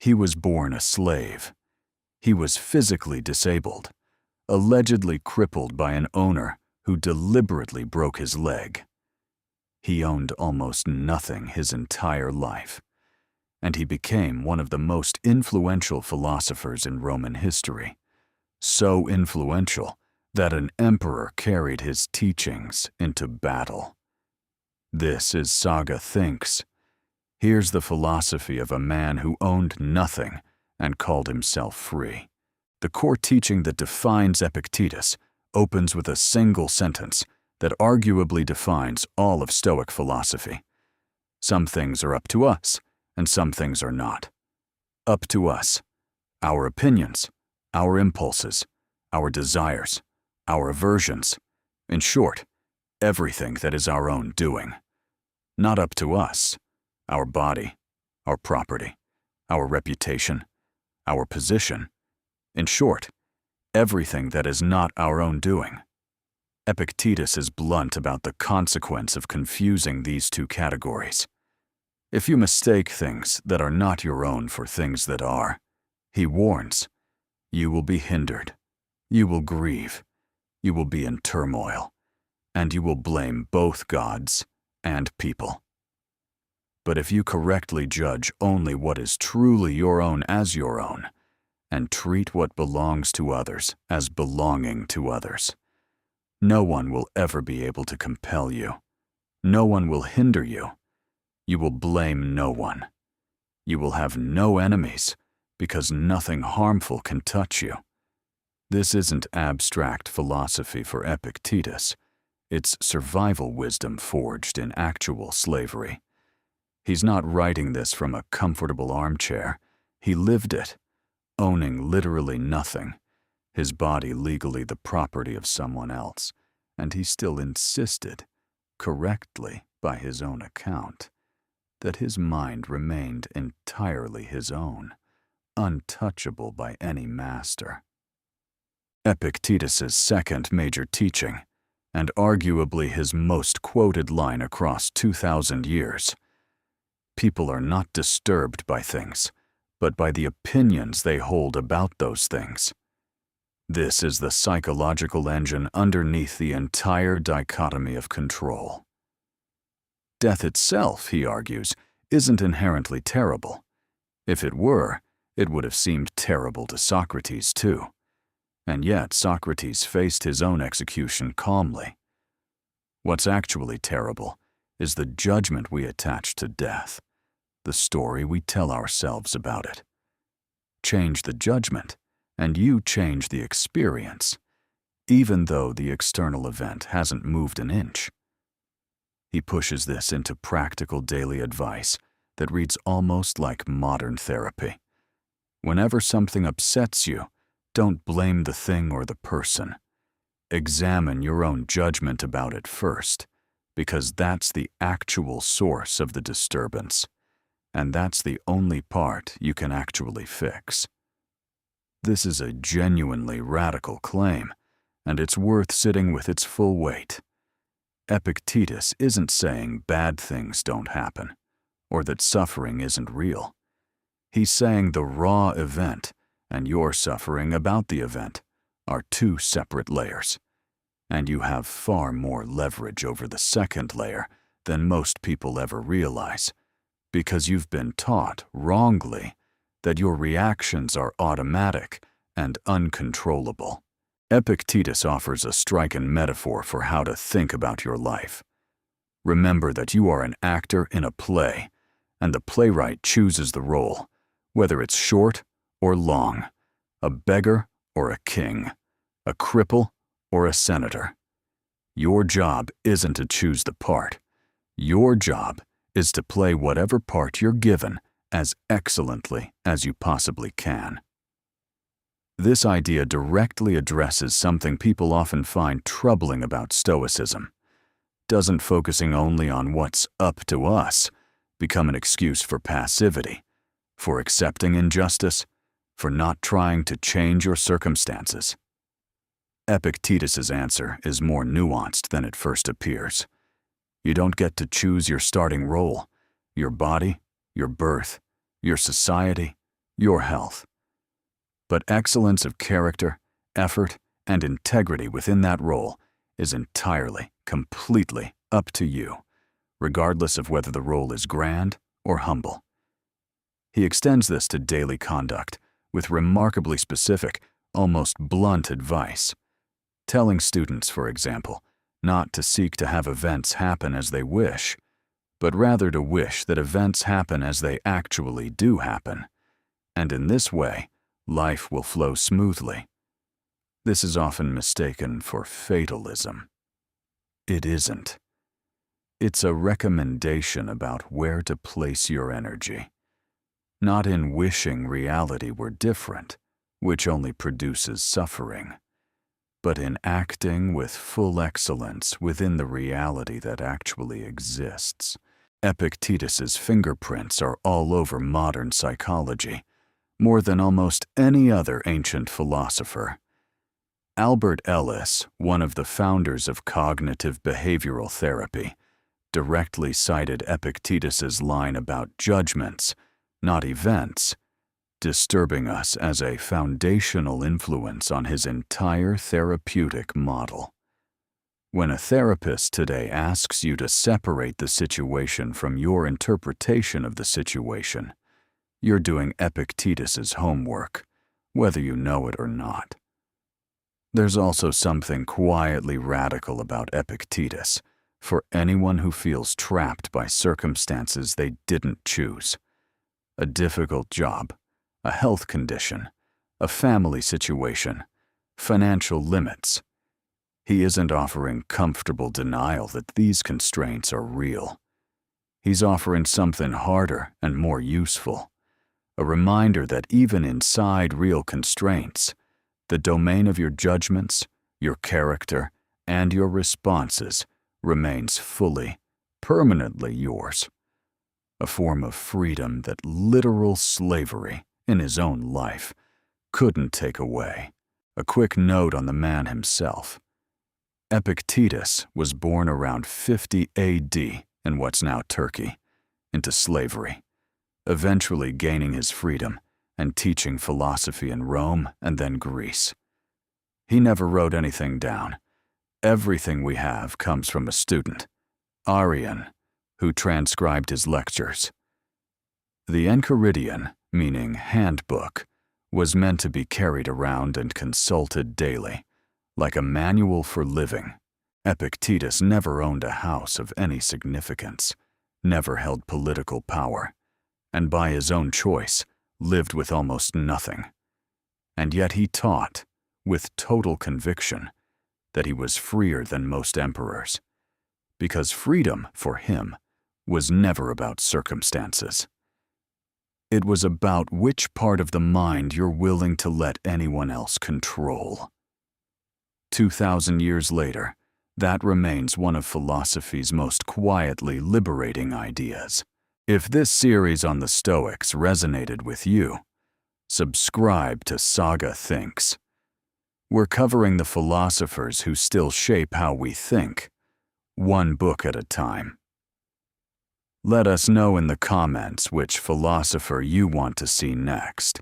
He was born a slave. He was physically disabled, allegedly crippled by an owner who deliberately broke his leg. He owned almost nothing his entire life, and he became one of the most influential philosophers in Roman history, so influential that an emperor carried his teachings into battle. This is Saga Thinks. Here's the philosophy of a man who owned nothing and called himself free. The core teaching that defines Epictetus opens with a single sentence that arguably defines all of Stoic philosophy. Some things are up to us, and some things are not. Up to us, our opinions, our impulses, our desires, our aversions, in short, everything that is our own doing. Not up to us, our body, our property, our reputation, our position, in short, everything that is not our own doing. Epictetus is blunt about the consequence of confusing these two categories. If you mistake things that are not your own for things that are, he warns, you will be hindered, you will grieve, you will be in turmoil, and you will blame both gods and people. But if you correctly judge only what is truly your own as your own, and treat what belongs to others as belonging to others, no one will ever be able to compel you. No one will hinder you. You will blame no one. You will have no enemies, because nothing harmful can touch you. This isn't abstract philosophy for Epictetus. It's survival wisdom forged in actual slavery. He's not writing this from a comfortable armchair. He lived it, owning literally nothing, his body legally the property of someone else, and he still insisted, correctly by his own account, that his mind remained entirely his own, untouchable by any master. Epictetus's second major teaching, and arguably his most quoted line across 2,000 years, people are not disturbed by things, but by the opinions they hold about those things. This is the psychological engine underneath the entire dichotomy of control. Death itself, he argues, isn't inherently terrible. If it were, it would have seemed terrible to Socrates too. And yet Socrates faced his own execution calmly. What's actually terrible is the judgment we attach to death, the story we tell ourselves about it. Change the judgment, and you change the experience, even though the external event hasn't moved an inch. He pushes this into practical daily advice that reads almost like modern therapy. Whenever something upsets you, don't blame the thing or the person. Examine your own judgment about it first, because that's the actual source of the disturbance, and that's the only part you can actually fix. This is a genuinely radical claim, and it's worth sitting with its full weight. Epictetus isn't saying bad things don't happen, or that suffering isn't real. He's saying the raw event and your suffering about the event are two separate layers, and you have far more leverage over the second layer than most people ever realize, because you've been taught wrongly that your reactions are automatic and uncontrollable. Epictetus offers a striking metaphor for how to think about your life. Remember that you are an actor in a play, and the playwright chooses the role, whether it's short or long, a beggar or a king, a cripple or a senator. Your job isn't to choose the part. Your job is to play whatever part you're given as excellently as you possibly can. This idea directly addresses something people often find troubling about Stoicism. Doesn't focusing only on what's up to us become an excuse for passivity, for accepting injustice, for not trying to change your circumstances? Epictetus's answer is more nuanced than it first appears. You don't get to choose your starting role, your body, your birth, your society, your health. But excellence of character, effort, and integrity within that role is entirely, completely up to you, regardless of whether the role is grand or humble. He extends this to daily conduct with remarkably specific, almost blunt advice, telling students, for example, not to seek to have events happen as they wish, but rather to wish that events happen as they actually do happen, and in this way, life will flow smoothly. This is often mistaken for fatalism. It isn't. It's a recommendation about where to place your energy, not in wishing reality were different, which only produces suffering, but in acting with full excellence within the reality that actually exists. Epictetus's fingerprints are all over modern psychology, more than almost any other ancient philosopher. Albert Ellis, one of the founders of cognitive behavioral therapy, directly cited Epictetus's line about judgments, not events, disturbing us as a foundational influence on his entire therapeutic model. When a therapist today asks you to separate the situation from your interpretation of the situation, you're doing Epictetus's homework, whether you know it or not. There's also something quietly radical about Epictetus for anyone who feels trapped by circumstances they didn't choose. A difficult job, a health condition, a family situation, financial limits. He isn't offering comfortable denial that these constraints are real. He's offering something harder and more useful, a reminder that even inside real constraints, the domain of your judgments, your character, and your responses remains fully, permanently yours. A form of freedom that literal slavery in his own life couldn't take away. A quick note on the man himself. Epictetus was born around 50 AD in what's now Turkey, into slavery, eventually gaining his freedom and teaching philosophy in Rome and then Greece. He never wrote anything down. Everything we have comes from a student, Arrian, who transcribed his lectures. The Enchiridion, meaning handbook, was meant to be carried around and consulted daily, like a manual for living. Epictetus never owned a house of any significance, never held political power, and by his own choice, lived with almost nothing. And yet he taught, with total conviction, that he was freer than most emperors, because freedom, for him, was never about circumstances. It was about which part of the mind you're willing to let anyone else control. 2,000 years later, that remains one of philosophy's most quietly liberating ideas. If this series on the Stoics resonated with you, subscribe to Saga Thinks. We're covering the philosophers who still shape how we think, one book at a time. Let us know in the comments which philosopher you want to see next.